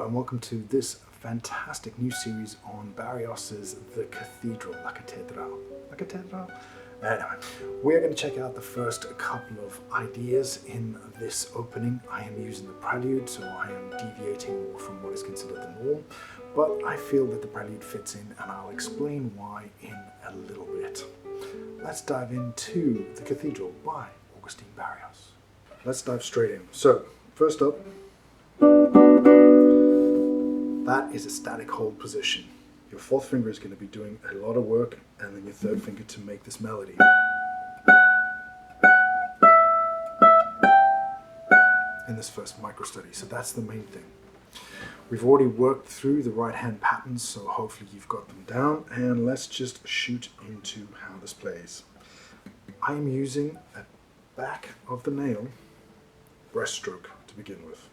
and welcome to this fantastic new series on Barrios' The Cathedral, La Catedral. La Catedral? Anyway, we're going to check out the first couple of ideas in this opening. I am using the Prelude, so I am deviating more from what is considered the norm, but I feel that the Prelude fits in, and I'll explain why in a little bit. Let's dive into The Cathedral by Agustin Barrios. Let's dive straight in. So, first up, that is a static hold position. Your fourth finger is going to be doing a lot of work, and then your third finger to make this melody. In this first micro study, so that's the main thing. We've already worked through the right hand patterns, so hopefully you've got them down, and let's just shoot into how this plays. I am using a back of the nail breaststroke to begin with.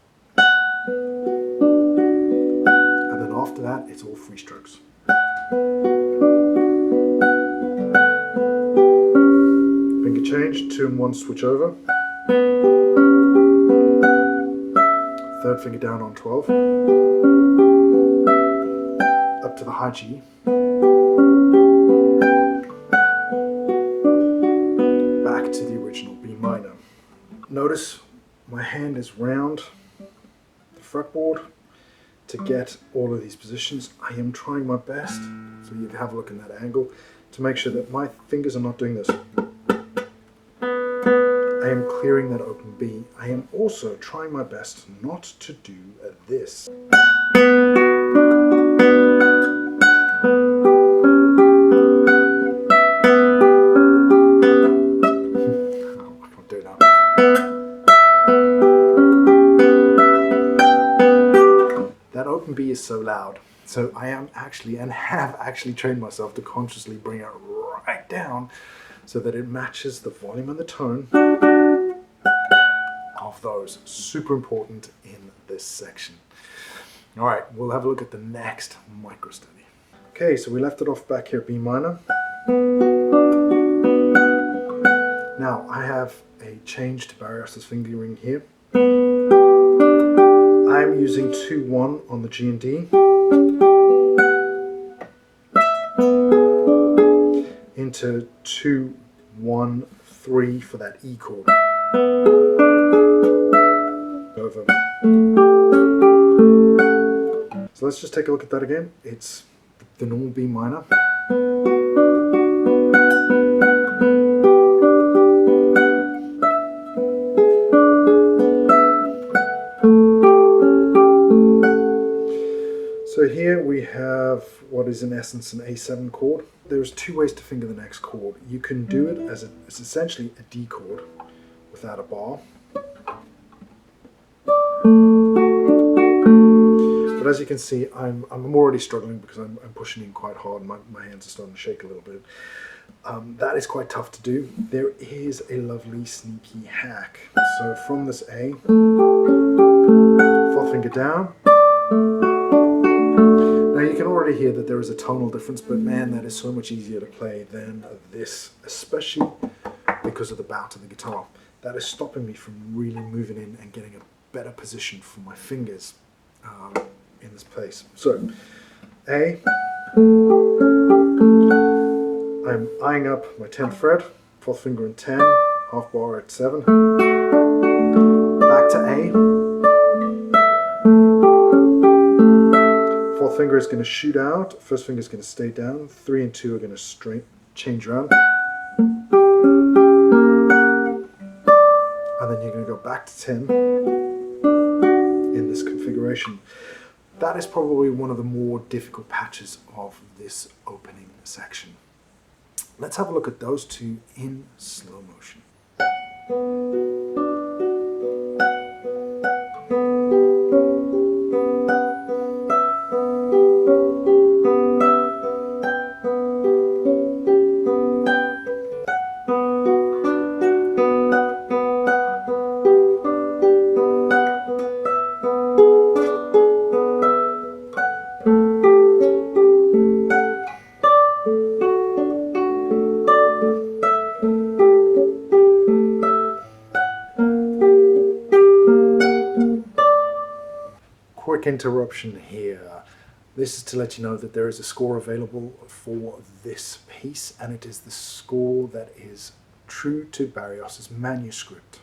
And then after that, it's all free strokes. Finger change, 2 and 1 switch over. Third finger down on 12. Up to the high G. Back to the original B minor. Notice my hand is round the fretboard to get all of these positions. I am trying my best, so you can have a look in that angle, to make sure that my fingers are not doing this. I am clearing that open B. I am also trying my best not to do this. I can't do that. That open B is so loud. So I am actually, and have actually trained myself to consciously bring it right down so that it matches the volume and the tone of those. Super important in this section. All right, we'll have a look at the next micro study. Okay, so we left it off back here, B minor. Now I have a change to Barrios' fingering here. I'm using 2-1 on the G and D into 2-1-3 for that E chord. Over. So let's just take a look at that again. It's the normal B minor. So here we have what is in essence an A7 chord. There's 2 ways to finger the next chord. You can do it as it's essentially a D chord without a bar. But as you can see, I'm already struggling because I'm pushing in quite hard. My hands are starting to shake a little bit. That is quite tough to do. There is a lovely sneaky hack. So from this A, 4th finger down. Now you can already hear that there is a tonal difference, but man, that is so much easier to play than this, especially because of the bow to the guitar. That is stopping me from really moving in and getting a better position for my fingers in this place. So, A, I'm eyeing up my 10th fret, 4th finger in 10, half bar at 7, back to A. 4th finger is going to shoot out, 1st finger is going to stay down, 3 and 2 are going to change around. And then you're going to go back to 10 in this configuration. That is probably one of the more difficult patches of this opening section. Let's have a look at those two in slow motion. quick interruption here. This is to let you know that there is a score available for this piece, and it is the score that is true to Barrios's manuscript.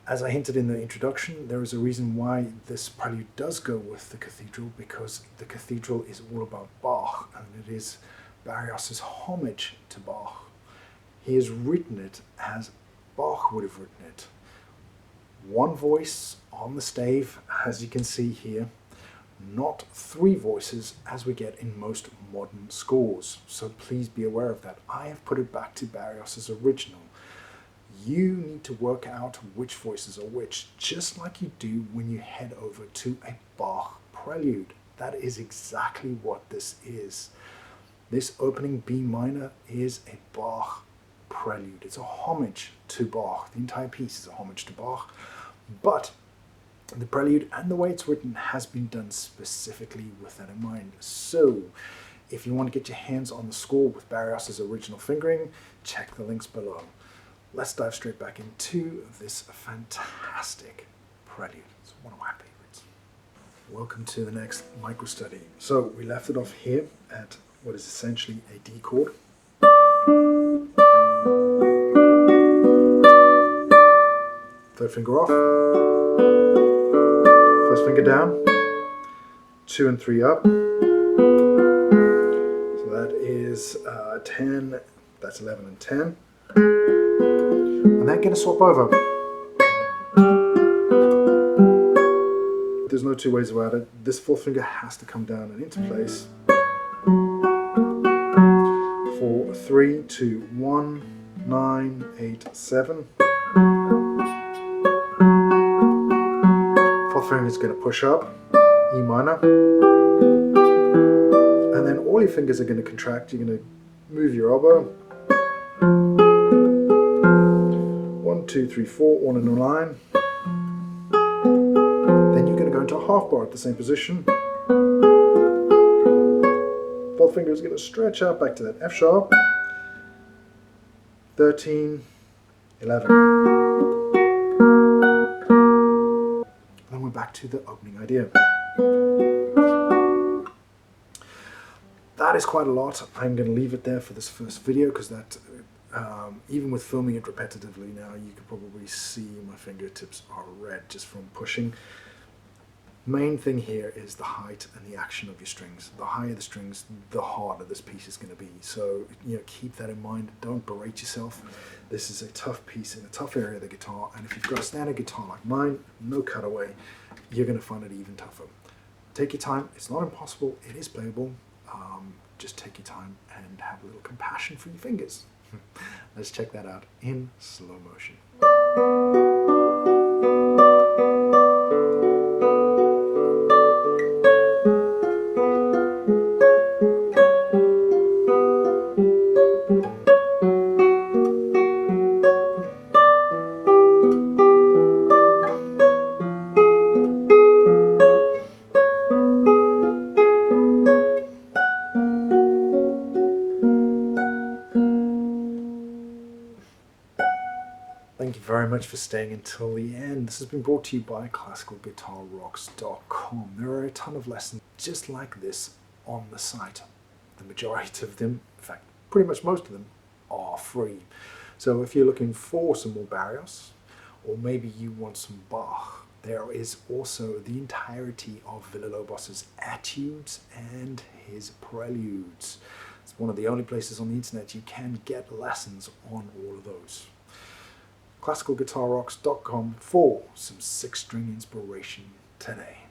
As I hinted in the introduction, there is a reason why this prelude does go with the cathedral, because the cathedral is all about Bach, and it is Barrios's homage to Bach. He has written it as Bach would have written it. One voice on the stave, as you can see here, not three voices as we get in most modern scores. So please be aware of that. I have put it back to Barrios's original. You need to work out which voices are which, just like you do when you head over to a Bach prelude. That is exactly what this is. This opening B minor is a Bach prelude. It's a homage to Bach. The entire piece is a homage to Bach, but the prelude and the way it's written has been done specifically with that in mind. So if you want to get your hands on the score with Barrios's original fingering, check the links below. Let's dive straight back into this fantastic prelude. It's one of my favorites. Welcome to the next micro study. So we left it off here at what is essentially a D chord. Third finger off, first finger down, 2 and 3 up. So that is 10, that's 11 and 10. And then going to swap over. There's no two ways about it. This fourth finger has to come down and into place. 4, 3, 2, 1, 9, 8, 7. Fourth finger is going to push up, E minor. And then all your fingers are going to contract. You're going to move your elbow. 1, 2, 3, 4, all in a line. Then you're going to go into a half bar at the same position. Fourth finger is going to stretch out back to that F sharp. 13, 11. Then we're back to the opening idea. That is quite a lot. I'm going to leave it there for this first video, because that even with filming it repetitively now, you can probably see my fingertips are red just from pushing. Main thing here is the height and the action of your strings. The higher the strings, the harder this piece is going to be. So, keep that in mind. Don't berate yourself. This is a tough piece in a tough area of the guitar, and if you've got a standard guitar like mine, no cutaway, you're going to find it even tougher. Take your time. It's not impossible. It is playable. Just take your time and have a little compassion for your fingers. Let's check that out in slow motion. Thank you very much for staying until the end. This has been brought to you by classicalguitarrocks.com. There are a ton of lessons just like this on the site. The majority of them, in fact, pretty much most of them, are free. So if you're looking for some more Barrios, or maybe you want some Bach, there is also the entirety of Villa-Lobos's etudes and his preludes. It's one of the only places on the internet you can get lessons on all of those. classicalguitarrocks.com for some 6-string inspiration today.